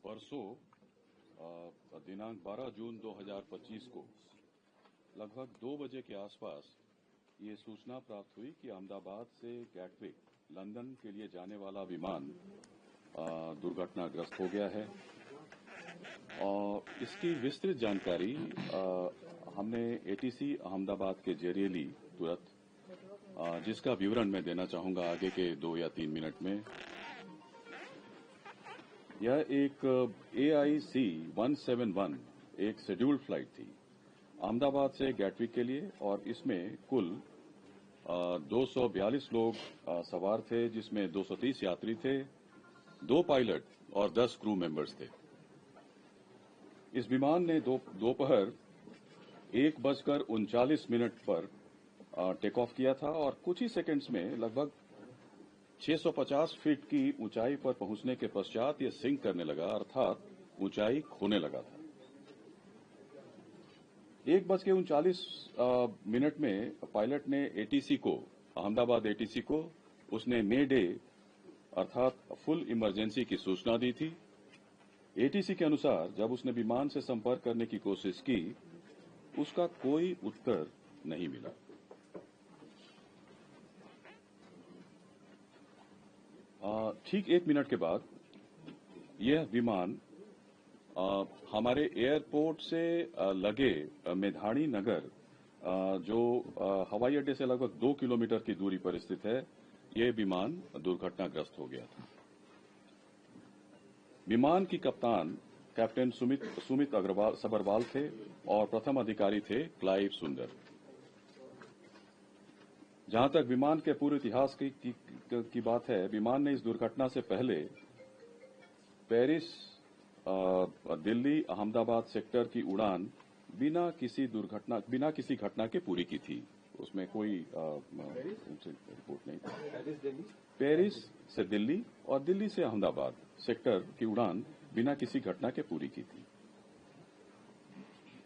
परसों दिनांक 12 जून 2025 को लगभग 2 बजे के आसपास ये सूचना प्राप्त हुई कि अहमदाबाद से गैटविक लंदन के लिए जाने वाला विमान दुर्घटनाग्रस्त हो गया है। और इसकी विस्तृत जानकारी हमने एटीसी अहमदाबाद के जरिए ली तुरंत, जिसका विवरण मैं देना चाहूंगा आगे के 2 या 3 मिनट में। यह एक AIC 171 एक शेड्यूल्ड फ्लाइट थी अहमदाबाद से गैटविक के लिए, और इसमें कुल 242 लोग सवार थे, जिसमें 230 यात्री थे, 2 पायलट और 10 क्रू मेंबर्स थे। इस विमान ने दोपहर 1:39 पर टेक ऑफ किया था और कुछ ही सेकंड्स में लगभग 650 फीट की ऊंचाई पर पहुंचने के पश्चात यह सिंक करने लगा, अर्थात ऊंचाई खोने लगा था। 1:39 में पायलट ने एटीसी को, अहमदाबाद एटीसी को, उसने मे डे अर्थात फुल इमरजेंसी की सूचना दी थी। एटीसी के अनुसार जब उसने विमान से संपर्क करने की कोशिश की, उसका कोई उत्तर नहीं मिला। ठीक 1 मिनट के बाद यह विमान हमारे एयरपोर्ट से लगे मेधाणी नगर, जो हवाई अड्डे से लगभग 2 किलोमीटर की दूरी पर स्थित है, यह विमान दुर्घटनाग्रस्त हो गया था। विमान की कप्तान कैप्टन सुमित सबरवाल थे और प्रथम अधिकारी थे क्लाइव सुंदर। जहां तक विमान के पूरे इतिहास की बात है, विमान ने इस दुर्घटना से पहले पेरिस दिल्ली अहमदाबाद सेक्टर की उड़ान बिना किसी घटना के पूरी की थी। उसमें कोई रिपोर्ट नहीं थी। पेरिस से दिल्ली और दिल्ली से अहमदाबाद सेक्टर की उड़ान बिना किसी घटना के पूरी की थी।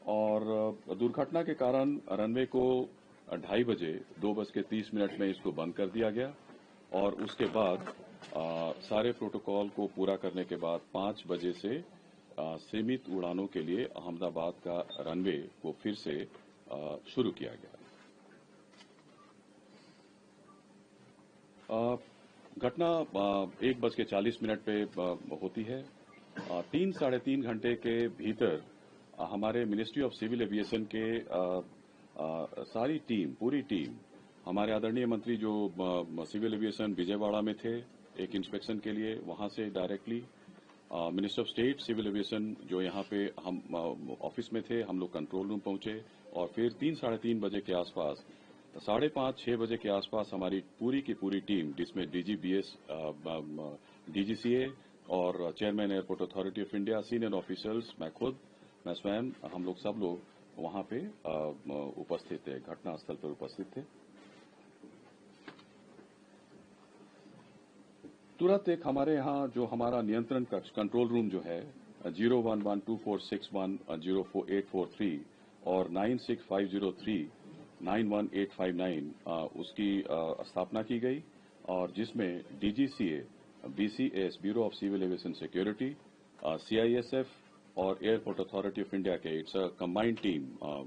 और दुर्घटना के कारण रनवे को 2:30 बजे 2:30 में इसको बंद कर दिया गया, और उसके बाद सारे प्रोटोकॉल को पूरा करने के बाद 5 बजे से सीमित उड़ानों के लिए अहमदाबाद का रनवे को फिर से शुरू किया गया। घटना 1:40 पे होती है। 3 3.5 घंटे के भीतर हमारे मिनिस्ट्री ऑफ सिविल एविएशन के सारी टीम, पूरी टीम, हमारे आदरणीय मंत्री जो सिविल एविएशन विजयवाड़ा में थे एक इंस्पेक्शन के लिए, वहां से directly minister of state civil aviation जो यहां पे हम ऑफिस में थे, हम लोग कंट्रोल रूम पहुंचे, और फिर 3 साढ़े 3 बजे के आसपास, 5:30-6 बजे के आसपास हमारी पूरी की पूरी टीम, जिसमें DGBS, DGCA और chairman airport authority of India, senior officers, मैं स्वयं, हम लोग सब लोग वहां पे उपस्थित थे, घटनास्थल पर उपस्थित थे। तुरंत एक हमारे यहां जो हमारा नियंत्रण कक्ष, कंट्रोल रूम जो है, 01122461 और 9650391859, उसकी स्थापना की गई, और जिसमें DGCA, BCS, bureau of civil aviation security, CISF और एयरपोर्ट अथॉरिटी ऑफ इंडिया के, it's a combined team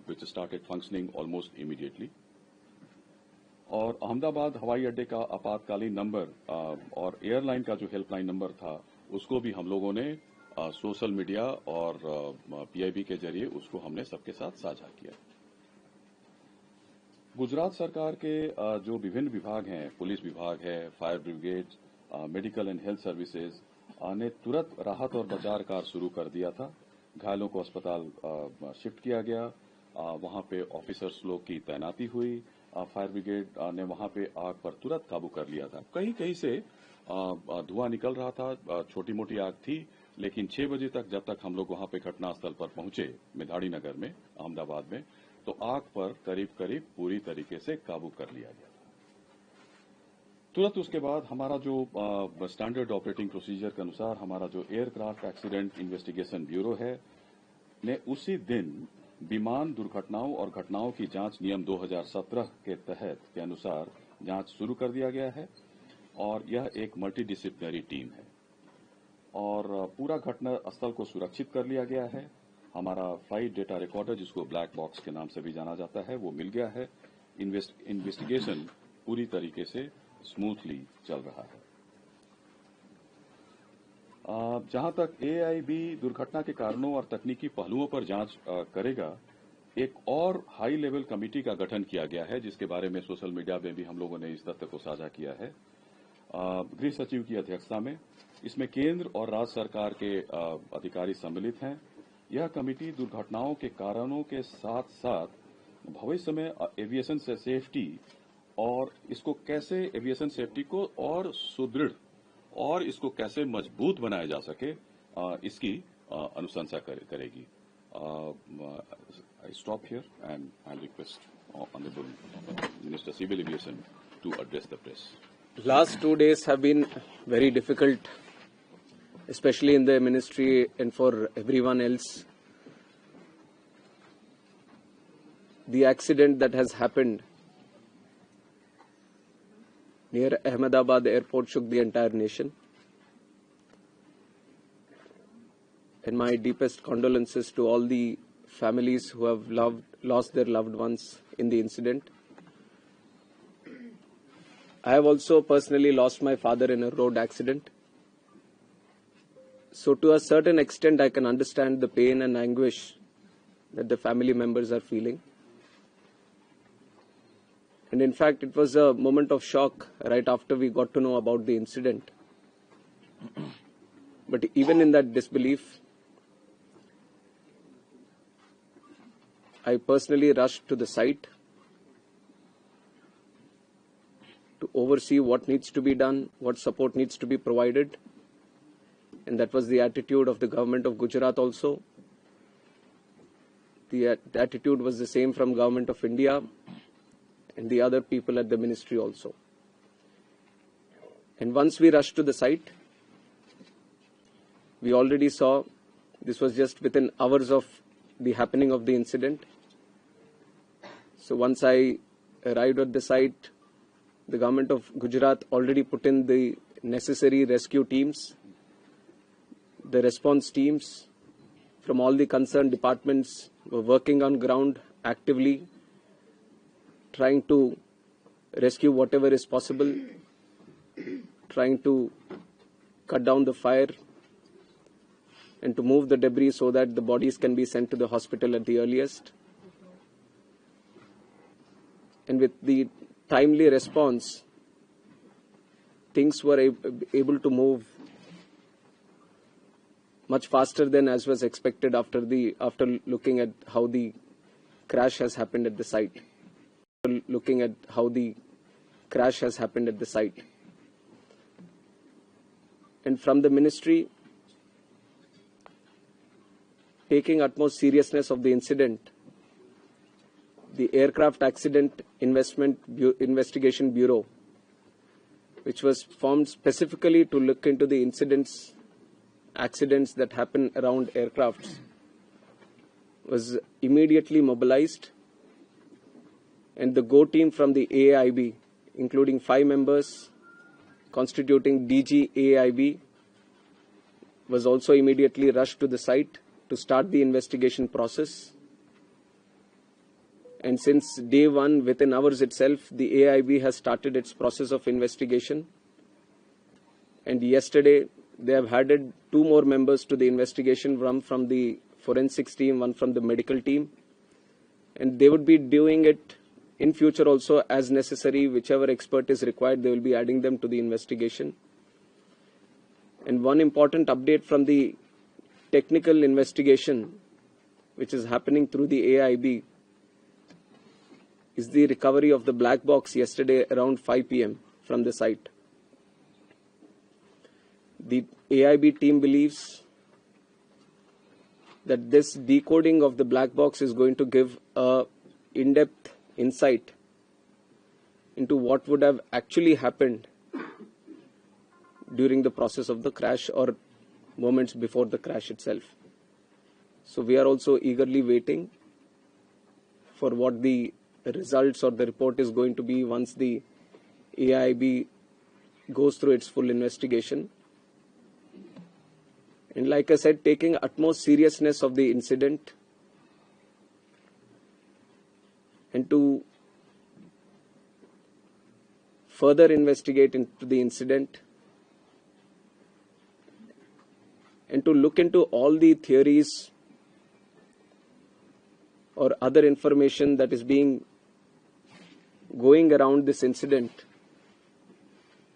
which started functioning almost immediately. और अहमदाबाद हवाई अड्डे का आपातकालीन नंबर और एयरलाइन का जो हेल्पलाइन नंबर था, उसको भी हम लोगों ने सोशल मीडिया और PIB के जरिए उसको हमने सबके साथ साझा किया। गुजरात सरकार के जो विभिन्न विभाग हैं, पुलिस विभाग है, fire brigade, medical and health services ने तुरंत राहत और बचाव कार्य शुरू कर दिया था। घायलों को अस्पताल शिफ्ट किया गया, वहां पे ऑफिसर्स लोग की तैनाती हुई, फायर ब्रिगेड ने वहां पे आग पर तुरंत काबू कर लिया था। कहीं कहीं से धुआं निकल रहा था, छोटी मोटी आग थी, लेकिन 6 बजे तक जब तक हम लोग वहां पे घटनास्थल पर पहुंचे मेधाणी नगर में, अहमदाबाद में, तो आग पर करीब करीब पूरी तरीके से काबू कर लिया गया। तुरंत उसके बाद हमारा जो स्टैंडर्ड ऑपरेटिंग प्रोसीजर के अनुसार हमारा जो एयरक्राफ्ट एक्सीडेंट इन्वेस्टिगेशन ब्यूरो है ने उसी दिन विमान दुर्घटनाओं और घटनाओं की जांच नियम 2017 के तहत के अनुसार जांच शुरू कर दिया गया है, और यह एक मल्टीडिसिप्लिनरी टीम है। और पूरा घटना स्थल को सुरक्षित कर लिया गया है। हमारा फ्लाइट डेटा रिकॉर्डर, जिसको ब्लैक बॉक्स के नाम से भी जाना जाता है, वो मिल गया है। इन्वेस्टिगेशन पूरी तरीके से स्मूथली चल रहा है। जहां तक एआईबी दुर्घटना के कारणों और तकनीकी पहलुओं पर जांच करेगा, एक और हाई लेवल कमेटी का गठन किया गया है, जिसके बारे में सोशल मीडिया में भी हम लोगों ने इस तथ्य को साझा किया है। गृह सचिव की अध्यक्षता में इसमें केंद्र और राज्य सरकार के अधिकारी सम्मिलित हैं। यह कमेटी दुर्घटनाओं के कारणों के साथ साथ भविष्य में एविएशन से सेफ्टी और इसको कैसे एविएशन सेफ्टी को और सुदृढ़ और इसको कैसे मजबूत बनाया जा सके, इसकी अनुशंसा करेगी। I stop here and I request Honorable Minister Civil Aviation to address the press. Last 2 days have been very difficult, especially in the ministry and for everyone else. The accident that has happened near Ahmedabad airport shook the entire nation. And my deepest condolences to all the families who have lost their loved ones in the incident. I have also personally lost my father in a road accident. So to a certain extent, I can understand the pain and anguish that the family members are feeling. And in fact, it was a moment of shock right after we got to know about the incident. But even in that disbelief, I personally rushed to the site to oversee what needs to be done, what support needs to be provided. And that was the attitude of the government of Gujarat also. The attitude was the same from government of India and the other people at the ministry also. And once we rushed to the site, we already saw, this was just within hours of the happening of the incident. So once I arrived at the site, the government of Gujarat already put in the necessary rescue teams. The response teams from all the concerned departments were working on ground actively, trying to rescue whatever is possible, trying to cut down the fire and to move the debris so that the bodies can be sent to the hospital at the earliest. And with the timely response, things were able to move much faster than as was expected after looking at how the crash has happened at the site. And from the ministry, taking utmost seriousness of the incident, the Aircraft Accident Investigation Bureau, which was formed specifically to look into the accidents that happen around aircrafts, was immediately mobilized, and the GO team from the AIB, including 5 members constituting DG AIB, was also immediately rushed to the site to start the investigation process. And since day one, within hours itself, the AIB has started its process of investigation. And yesterday, they have added 2 more members to the investigation, one from the forensics team, one from the medical team. And they would be doing it in future also as necessary. Whichever expert is required, they will be adding them to the investigation. And one important update from the technical investigation, which is happening through the AIB, is the recovery of the black box yesterday around 5 p.m. from the site. The AIB team believes that this decoding of the black box is going to give a in-depth insight into what would have actually happened during the process of the crash or moments before the crash itself. So we are also eagerly waiting for what the results or the report is going to be once the AIB goes through its full investigation. And like I said, taking utmost seriousness of the incident and to further investigate into the incident and to look into all the theories or other information that is going around this incident.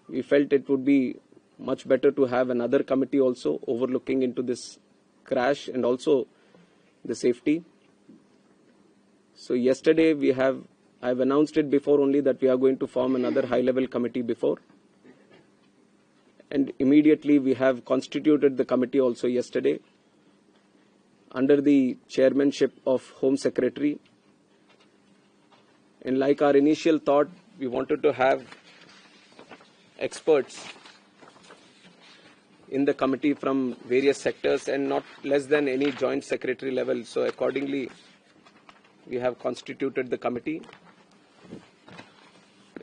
We felt it would be much better to have another committee also overlooking into this crash and also the safety. So yesterday I've announced it before only that we are going to form another high-level committee before. And immediately we have constituted the committee also yesterday under the chairmanship of Home Secretary. And like our initial thought, we wanted to have experts in the committee from various sectors and not less than any joint secretary level. So accordingly, we have constituted the committee.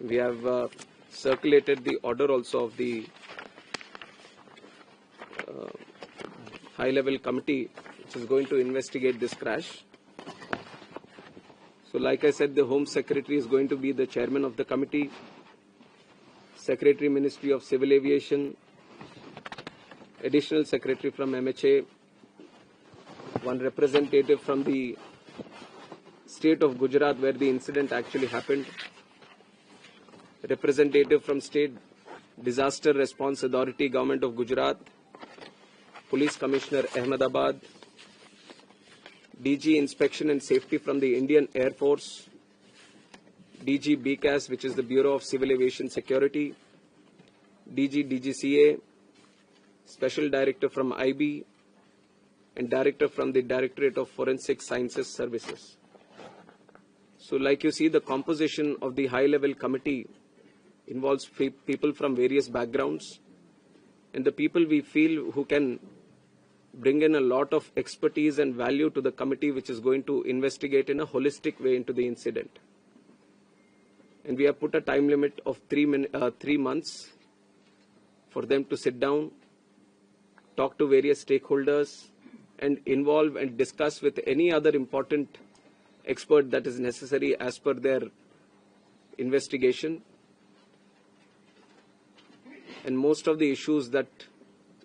We have circulated the order also of the high-level committee which is going to investigate this crash. So like I said, the Home Secretary is going to be the chairman of the committee. Secretary, Ministry of Civil Aviation, Additional Secretary from MHA, one representative from the state of Gujarat where the incident actually happened, representative from State Disaster Response Authority, Government of Gujarat, Police Commissioner Ahmedabad, DG Inspection and Safety from the Indian Air Force, DG BCAS, which is the Bureau of Civil Aviation Security, DG DGCA, Special Director from IB, and Director from the Directorate of Forensic Sciences Services. So like you see, the composition of the high-level committee involves people from various backgrounds, and the people we feel who can bring in a lot of expertise and value to the committee which is going to investigate in a holistic way into the incident. And we have put a time limit of 3 months for them to sit down, talk to various stakeholders, and involve and discuss with any other important expert that is necessary as per their investigation. And most of the issues that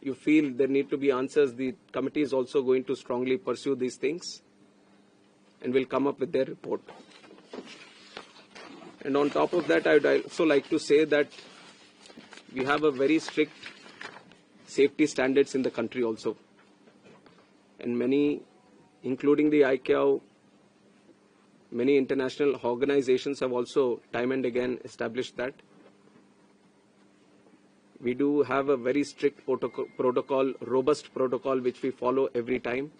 you feel there need to be answers, the committee is also going to strongly pursue these things and will come up with their report. And on top of that, I would also like to say that we have a very strict safety standards in the country also. And many, including the ICAO, many international organizations have also time and again established that. We do have a very strict protocol, robust protocol, which we follow every time.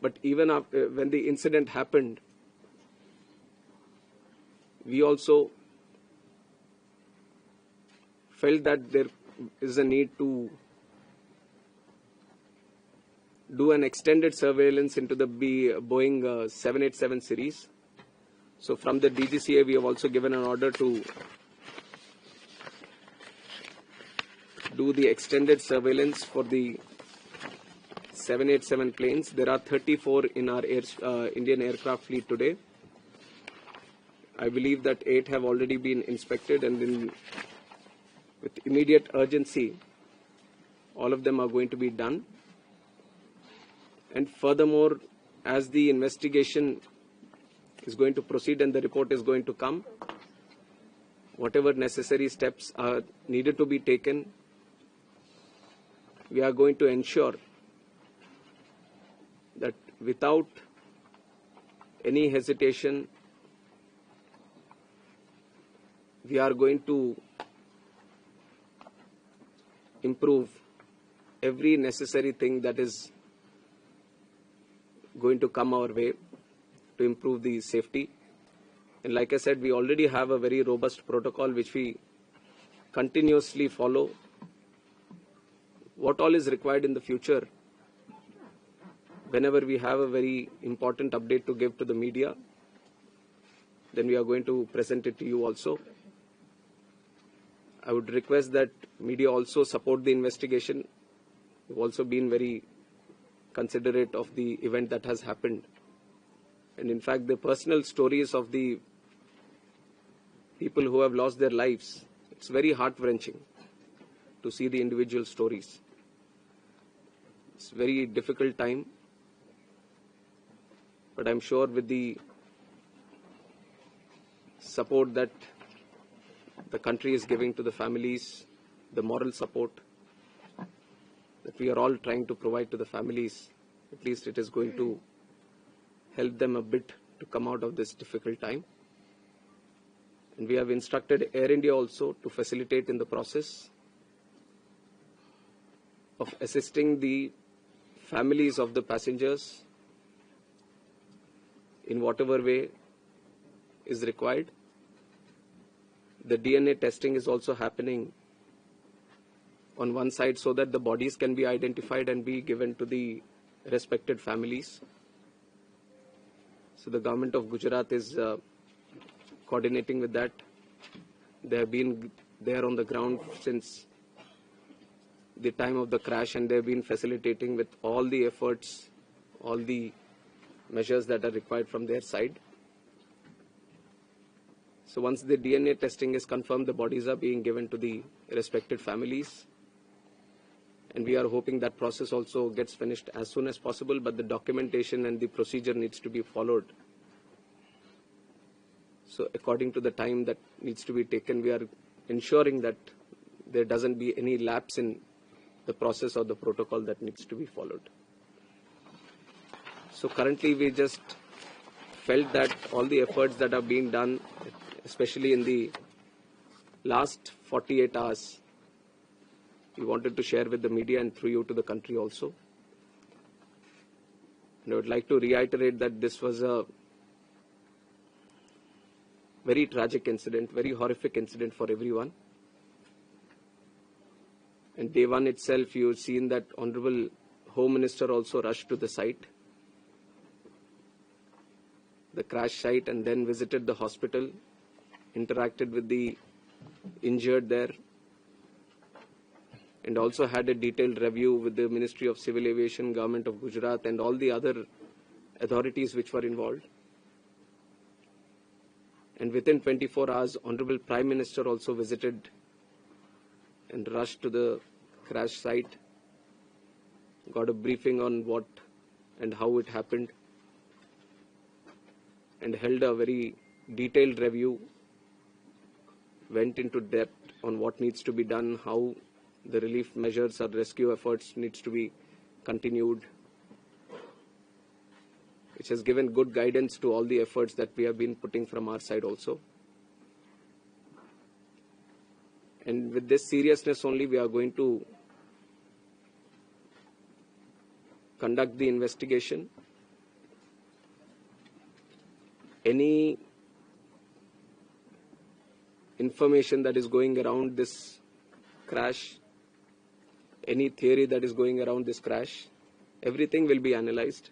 But even after, when the incident happened, we also felt that there is a need to do an extended surveillance into the Boeing 787 series. So from the DGCA, we have also given an order to do the extended surveillance for the 787 planes. There are 34 in our Indian aircraft fleet today. I believe that 8 have already been inspected, and with immediate urgency, all of them are going to be done. And furthermore, as the investigation is going to proceed and the report is going to come, whatever necessary steps are needed to be taken, we are going to ensure that without any hesitation, we are going to improve every necessary thing that is going to come our way to improve the safety. And like I said, we already have a very robust protocol which we continuously follow. What all is required in the future, whenever we have a very important update to give to the media, then we are going to present it to you also. I would request that media also support the investigation. We've also been very considerate of the event that has happened. And in fact, the personal stories of the people who have lost their lives, it's very heart-wrenching to see the individual stories. It's a very difficult time, but I'm sure with the support that the country is giving to the families, the moral support that we are all trying to provide to the families, at least it is going to help them a bit to come out of this difficult time. And we have instructed Air India also to facilitate in the process of assisting the families of the passengers in whatever way is required. The DNA testing is also happening on one side so that the bodies can be identified and be given to the respected families. So the government of Gujarat is coordinating with that. They have been there on the ground since the time of the crash, and they have been facilitating with all the efforts, all the measures that are required from their side. So once the DNA testing is confirmed, the bodies are being given to the respected families. And we are hoping that process also gets finished as soon as possible, but the documentation and the procedure needs to be followed. So according to the time that needs to be taken, we are ensuring that there doesn't be any lapse in the process or the protocol that needs to be followed. So currently we just felt that all the efforts that are being done, especially in the last 48 hours, we wanted to share with the media and through you to the country also. And I would like to reiterate that this was a very tragic incident, very horrific incident for everyone. And day one itself, you've seen that Honorable Home Minister also rushed to the site, the crash site, and then visited the hospital, interacted with the injured there, and also had a detailed review with the Ministry of Civil Aviation, Government of Gujarat, and all the other authorities which were involved. And within 24 hours, Honorable Prime Minister also visited and rushed to the crash site, got a briefing on what and how it happened, and held a very detailed review, went into depth on what needs to be done, how the relief measures or rescue efforts needs to be continued, which has given good guidance to all the efforts that we have been putting from our side also. And with this seriousness only, we are going to conduct the investigation. Any information that is going around this crash, any theory that is going around this crash, everything will be analyzed.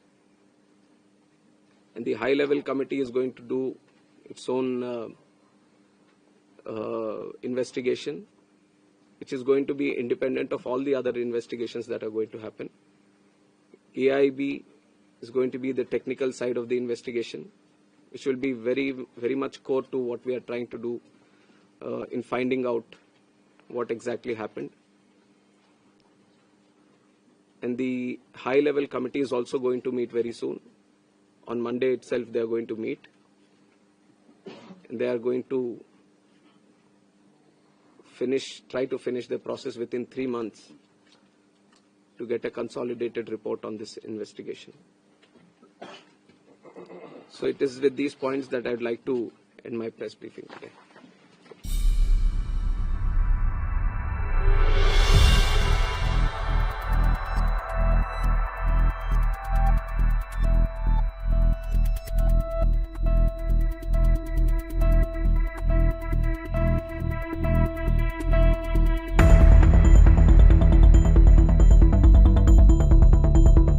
And the high-level committee is going to do its own investigation, which is going to be independent of all the other investigations that are going to happen. AIB is going to be the technical side of the investigation, which will be very, very much core to what we are trying to do in finding out what exactly happened. And the high-level committee is also going to meet very soon. On Monday itself, they are going to meet. And they are going to try to finish the process within 3 months to get a consolidated report on this investigation. So it is with these points that I would like to end my press briefing today.